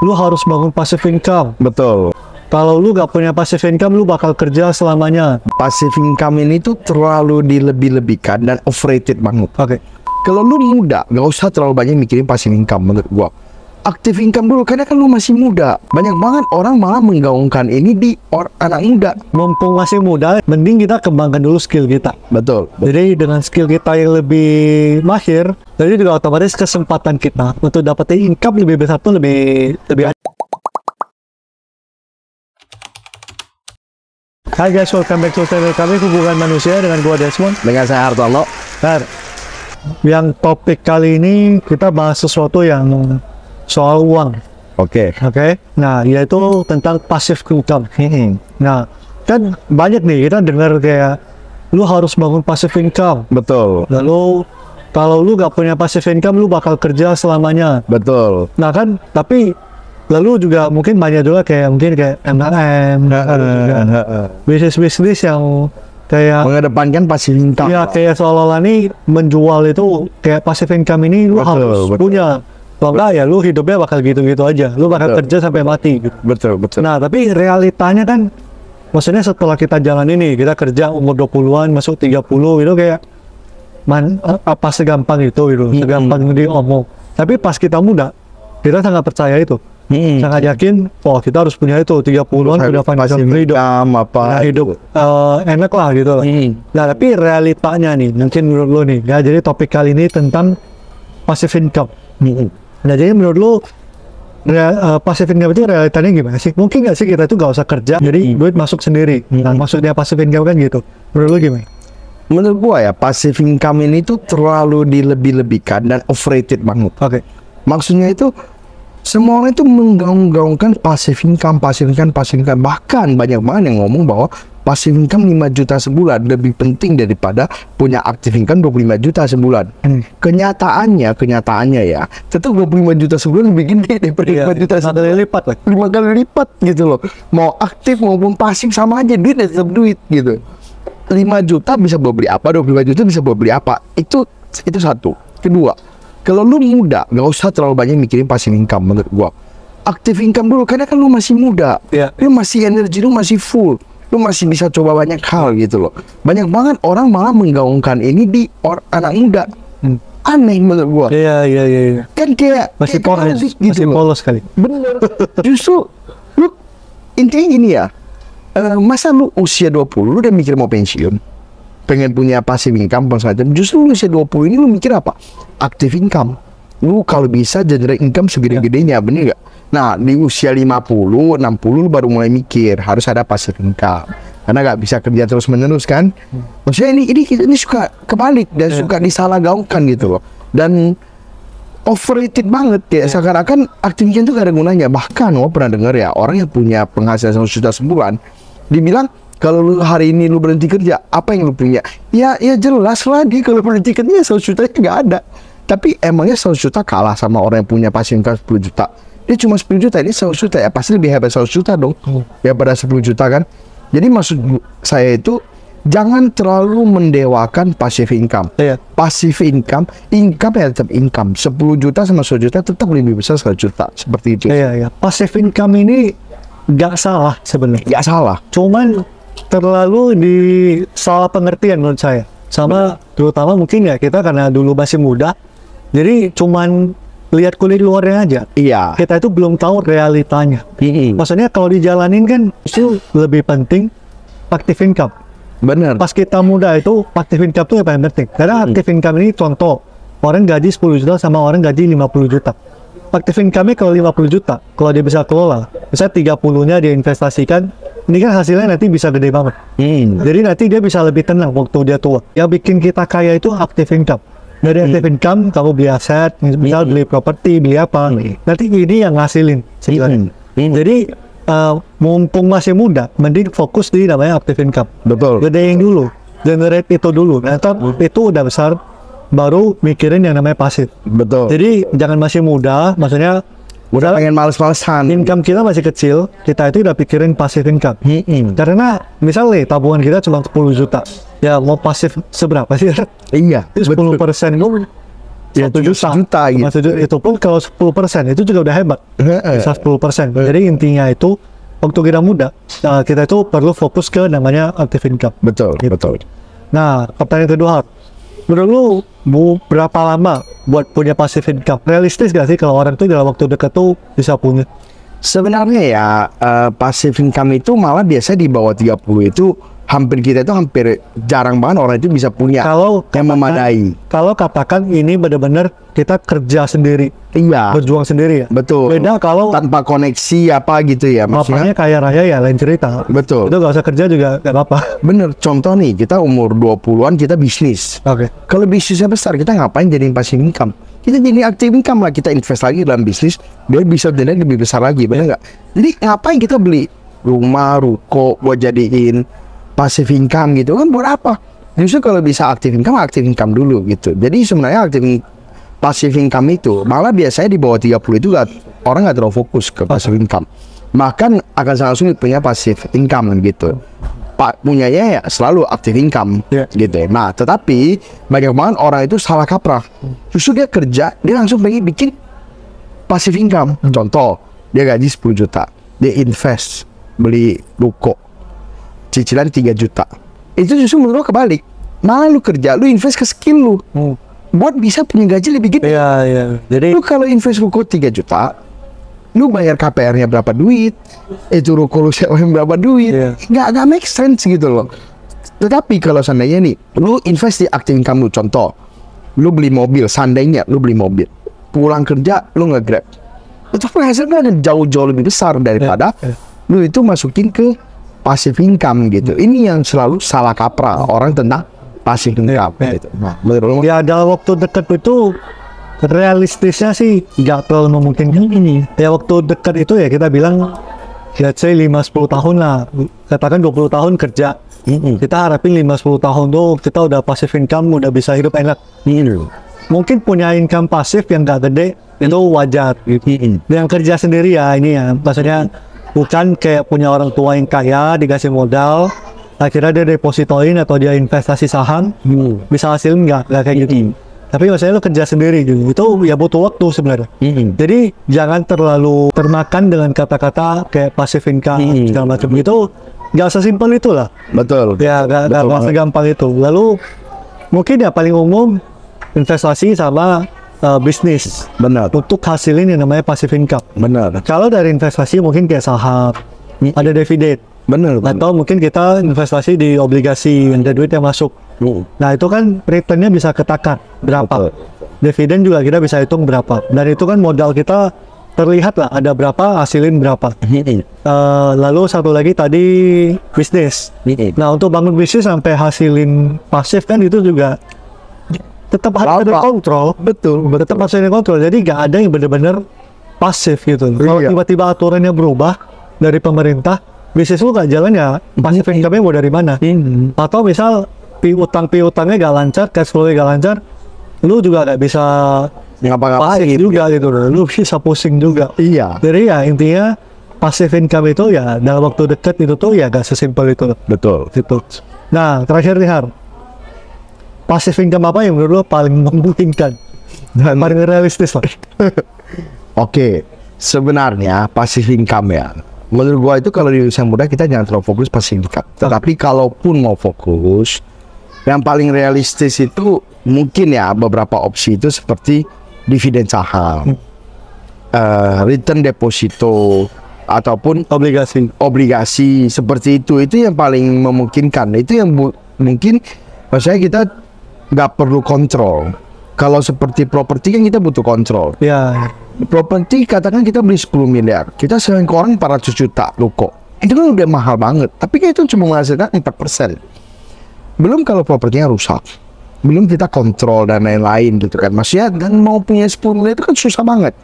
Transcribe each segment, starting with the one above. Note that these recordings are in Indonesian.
lu harus bangun passive income. Betul. Kalau lu gak punya passive income, lu bakal kerja selamanya. Passive income ini tuh terlalu dilebih-lebihkan dan overrated banget. Oke. Kalau lu muda, gak usah terlalu banyak mikirin passive income menurut gua. Aktif income dulu, karena kan lu masih muda. Banyak banget orang malah menggaungkan ini di anak muda. Mumpung masih muda, mending kita kembangkan dulu skill kita. Betul. Jadi dengan skill kita yang lebih mahir, jadi juga otomatis kesempatan kita untuk dapetin income lebih besar tuh lebih. Hai guys, welcome back to channel kami Hubungan Manusia dengan gua Desmond. Dengan saya Hartono. Nah, yang topik kali ini kita bahas sesuatu yang soal uang. Oke. Nah, yaitu tentang passive income. Nah, kan banyak nih kita dengar kayak lu harus bangun passive income. Betul. Lalu kalau lu gak punya passive income, lu bakal kerja selamanya. Betul. Nah kan, tapi lalu juga mungkin banyak juga kayak MLM, bisnis yang kayak mengedepankan passive income. ya kayak seolah-olah nih menjual itu kayak passive income ini lu harus punya. Kalau enggak ya lu hidupnya bakal gitu-gitu aja. Lu bakal kerja sampai mati gitu. Betul. Nah, tapi realitanya kan maksudnya setelah kita jalan ini, kita kerja umur 20-an masuk 30 itu kayak apa segampang itu gitu, segampang diomong. Tapi pas kita muda, kita sangat percaya itu. Sangat yakin, oh kita harus punya itu 30-an sudah financial freedom, apa hidup enak lah gitu. Nah, tapi realitanya nih, mungkin menurut lo nih, ya jadi topik kali ini tentang passive income. Nah, jadi menurut lo passive income itu realitanya gimana sih? Mungkin nggak sih kita itu nggak usah kerja, jadi duit masuk sendiri. Nah, maksudnya passive income kan gitu. Menurut lo gimana? Menurut gua ya, passive income ini tuh terlalu dilebih-lebihkan dan overrated banget. Oke. Maksudnya itu semua orang itu menggaung-gaungkan passive income. Bahkan banyak banget yang ngomong bahwa passive income 5 juta sebulan lebih penting daripada punya active income 25 juta sebulan. Kenyataannya ya, tetap 25 juta sebulan lebih gede daripada 5 juta sebulan. 5 kali lipat lah. 5 kali lipat gitu loh. Mau aktif maupun pasif sama aja, duit tetap duit gitu. 5 juta bisa beli apa, 25 juta bisa beli apa. Itu satu. Kedua, kalau lu muda, gak usah terlalu banyak mikirin passive income menurut gua. Aktif income dulu, karena kan lu masih muda. Lu masih energi, lu masih full. Lu masih bisa coba banyak hal gitu loh. Banyak banget orang malah menggaungkan ini di anak muda. Aneh menurut gua. Iya. Kan kayak masih polos gitu, masih polos sekali. Bener. Justru lu intinya gini ya. Masa lu usia 20 lu udah mikir mau pensiun, pengen punya passive income semacam. Justru lu usia 20 ini lu mikir apa? Active income. Lu kalau bisa generate income segede-gedenya, bener gak? Nah, di usia 50, 60 lu baru mulai mikir harus ada passive income. Karena gak bisa kerja terus-menerus kan. Maksudnya ini suka kebalik dan suka disalahgaungkan gitu loh. Dan overrated banget kayak seakan-akan active income itu gak ada gunanya. Bahkan gua pernah dengar ya, orang yang punya penghasilan 1 juta sebulan dibilang kalau lu hari ini lu berhenti kerja, apa yang lu punya? Ya jelas lah, dia kalau berhenti kerja 100 juta nggak ada. Tapi emangnya 100 juta kalah sama orang yang punya passive income 10 juta? Dia cuma 10 juta, ini 100 juta ya pasti lebih hebat 100 juta dong. Ya pada 10 juta kan. Jadi maksud saya itu jangan terlalu mendewakan passive income. Passive income ya tetap income. 10 juta sama 100 juta tetap lebih besar 100 juta. Seperti itu. Iya. Passive income ini nggak salah sebenarnya. Nggak salah. Cuman terlalu di salah pengertian menurut saya. Sama terutama mungkin ya kita karena dulu masih muda, jadi cuman lihat kulit luarnya aja. Iya. Kita itu belum tahu realitanya. Maksudnya kalau dijalanin kan itu lebih penting active income. Bener. Pas kita muda itu active income itu yang paling penting. Karena active income ini contoh, orang gaji 10 juta sama orang gaji 50 juta. Active income-nya kalau 50 juta, kalau dia bisa kelola, misalnya 30-nya dia investasikan, ini kan hasilnya nanti bisa gede banget. Jadi nanti dia bisa lebih tenang waktu dia tua. Yang bikin kita kaya itu active income. Dari active income, kamu beli aset, misal beli properti, beli apa, nanti ini yang ngasilin. Jadi, mumpung masih muda, mending fokus di namanya active income. Betul. Gedein dulu, generate itu dulu. Nanti itu udah besar, baru mikirin yang namanya pasif. Betul. Jadi jangan masih muda, maksudnya udah pengen males-malesan. Income kita masih kecil, kita itu udah pikirin pasif income. Karena misalnya tabungan kita cuma 10 juta, ya mau pasif seberapa sih? Iya. 10% itu Ya, 1 juta. 1 juta gitu. 1 juta. Itu pun kalau 10% itu juga udah hebat. Bisa 10%. Jadi intinya itu waktu kita muda, kita itu perlu fokus ke namanya active income. Betul, Gitu. betul. Nah, pertanyaan kedua, menurut lu berapa lama buat punya passive income? Realistis gak sih kalau orang tuh dalam waktu dekat tuh bisa punya? Sebenarnya ya passive income itu malah biasa di bawah 30 itu hampir jarang banget orang itu bisa punya Kalau yang memadai. Kalau katakan ini benar-benar kita kerja sendiri, Iya, berjuang sendiri ya. betul. Beda kalau Tanpa koneksi apa gitu ya bapaknya maksudnya. kaya raya ya lain cerita. Betul. Itu gak usah kerja juga gak apa-apa. Bener, contoh nih kita umur 20-an kita bisnis. Oke. Kalau bisnisnya besar kita ngapain jadiin passive income? Kita jadi active income lah, kita invest lagi dalam bisnis biar bisa jadi lebih besar lagi, bener nggak? Jadi ngapain kita beli rumah, ruko buat jadiin passive income gitu kan, buat apa? Justru kalau bisa active income dulu gitu. Jadi sebenarnya passive income itu malah biasanya di bawah 30 itu orang nggak terlalu fokus ke passive income. Makan akan sangat sulit punya passive income gitu. Punyanya ya selalu active income gitu ya. Nah, tetapi banyak banget orang itu salah kaprah. Justru dia kerja, dia langsung pengen bikin passive income. Contoh, dia gaji 10 juta, dia invest, beli ruko, cicilan 3 juta. Itu justru menurut lo kebalik. Malah lu kerja, lu invest ke skill lu. Buat bisa punya gaji lebih gede. Iya, iya. Jadi Lu kalau invest ruko 3 juta, lu bayar KPR-nya berapa duit, itu ruko lu sewain berapa duit, nggak make sense gitu loh. Tetapi kalau seandainya nih, lu invest di active income lu, contoh, lu beli mobil, seandainya lu beli mobil, pulang kerja lu nge-grab, itu penghasilannya jauh-jauh lebih besar daripada lu itu masukin ke passive income gitu. Ini yang selalu salah kaprah orang tentang passive income gitu. Nah, menurut lu? ya dalam waktu dekat itu realistisnya sih nggak terlalu memungkinkan ini. Ya waktu dekat itu ya kita bilang let's say 5-10 tahun lah, katakan 20 tahun kerja, kita harapin 5-10 tahun tuh kita udah passive income, udah bisa hidup enak. Mungkin punya income pasif yang nggak gede itu wajar. Yang kerja sendiri ya ini ya, maksudnya bukan kayak punya orang tua yang kaya dikasih modal, akhirnya dia depositoin atau dia investasi saham, bisa hasilin nggak kayak gitu. Tapi maksudnya lo kerja sendiri gitu, itu ya butuh waktu sebenarnya. Jadi jangan terlalu termakan dengan kata-kata kayak passive income segala macam itu, nggak sesimpel itu lah. Betul. Ya nggak segampang itu. Lalu mungkin ya paling umum investasi sama bisnis. Benar. Untuk hasilin yang namanya passive income. Benar. Kalau dari investasi mungkin kayak saham, ada dividen. Benar. Atau mungkin kita investasi di obligasi, ada duit yang masuk. Nah itu kan returnnya bisa ketakan berapa. Dividen juga kita bisa hitung berapa. Dan itu kan modal kita terlihat lah ada berapa, hasilin berapa. Lalu satu lagi tadi bisnis. Nah untuk bangun bisnis sampai hasilin pasif kan itu juga tetap harus ada kontrol. Betul. Tetap harus ada kontrol. Jadi nggak ada yang benar-benar pasif gitu. Kalau tiba-tiba aturannya berubah dari pemerintah, bisnis lu nggak jalan ya, pasif income-nya mau dari mana? Atau misal piutangnya nggak lancar, cash flow-nya nggak lancar, lu juga nggak bisa ngapa-ngapain juga gitu, lu bisa pusing juga. Iya. Jadi ya intinya passive income itu ya dalam waktu dekat itu tuh ya nggak sesimpel itu. Betul. Gitu. Nah terakhir nih Har, passive income apa yang menurut lu paling memungkinkan dan paling realistis lah? Oke, sebenarnya passive income ya, menurut gua itu kalau di usia muda kita jangan terlalu fokus passive income. Tetapi kalaupun mau fokus, yang paling realistis itu mungkin ya beberapa opsi itu seperti dividen saham, return deposito, ataupun obligasi seperti itu yang paling memungkinkan. Itu yang mungkin maksudnya kita nggak perlu kontrol. Kalau seperti properti kan kita butuh kontrol. Ya. Properti katakan kita beli 10 miliar, kita sering ke orang 400 juta ruko. Itu kan udah mahal banget. Tapi kan itu cuma menghasilkan 4%. Belum kalau propertinya rusak, belum kita kontrol dan lain-lain gitu kan. Maksudnya dan mau punya 10 miliar itu kan susah banget.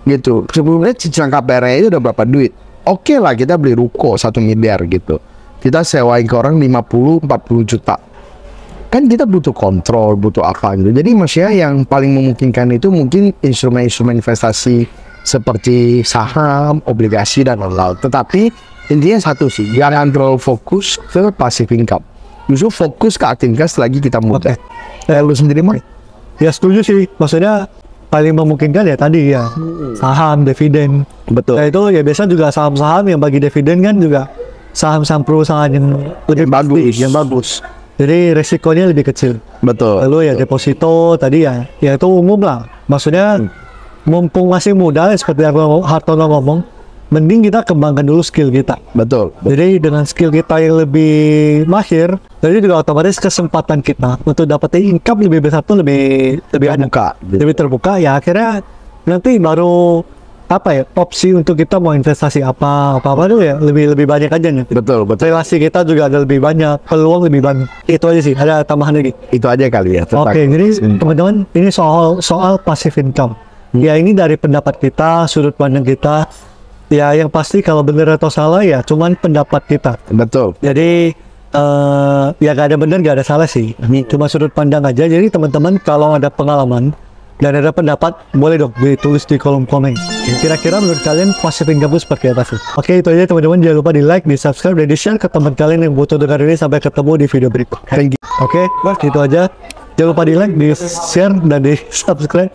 Gitu. 10 miliar cicilan KPR-nya itu udah berapa duit. Oke lah kita beli ruko 1 miliar gitu. Kita sewain ke orang 50-40 juta. Kan kita butuh kontrol, butuh apa gitu. Jadi maksudnya yang paling memungkinkan itu mungkin instrumen-instrumen investasi seperti saham, obligasi, dan lain-lain. Tetapi intinya satu sih, jangan terlalu fokus ke passive income. Justru fokus ke active income selagi kita muda. Lu sendiri mah? Ya setuju sih, maksudnya paling memungkinkan ya tadi ya saham, dividen. Betul. Nah itu ya biasa juga saham-saham yang bagi dividen kan juga saham-saham perusahaan yang lebih Bagus. pasti, yang bagus. Jadi resikonya lebih kecil. Betul. Lalu ya deposito tadi ya itu umum lah. Maksudnya mumpung masih muda seperti yang Hartono ngomong, mending kita kembangkan dulu skill kita. Betul. Jadi dengan skill kita yang lebih mahir, jadi juga otomatis kesempatan kita untuk dapetin income lebih besar tuh lebih ada. Terbuka. Lebih terbuka ya, akhirnya nanti baru apa ya, opsi untuk kita mau investasi apa tuh ya lebih banyak aja nih. Betul. Relasi kita juga ada lebih banyak, peluang lebih banyak. Itu aja sih, ada tambahan lagi. Itu aja kali ya. Oke, jadi teman-teman ini soal passive income. Ya ini dari pendapat kita, sudut pandang kita. Ya yang pasti kalau benar atau salah ya cuman pendapat kita. Betul. Jadi ya gak ada benar gak ada salah sih. Cuma sudut pandang aja. Jadi teman-teman kalau ada pengalaman dan ada pendapat boleh dong ditulis di kolom komen. Kira-kira menurut kalian passive income itu seperti apa sih? Oke, itu aja teman-teman. Jangan lupa di like, di subscribe, dan di share ke teman kalian yang butuh dengar ini. Sampai ketemu di video berikut. Thank you. Oke, itu aja. Jangan lupa di like, di share, dan di subscribe.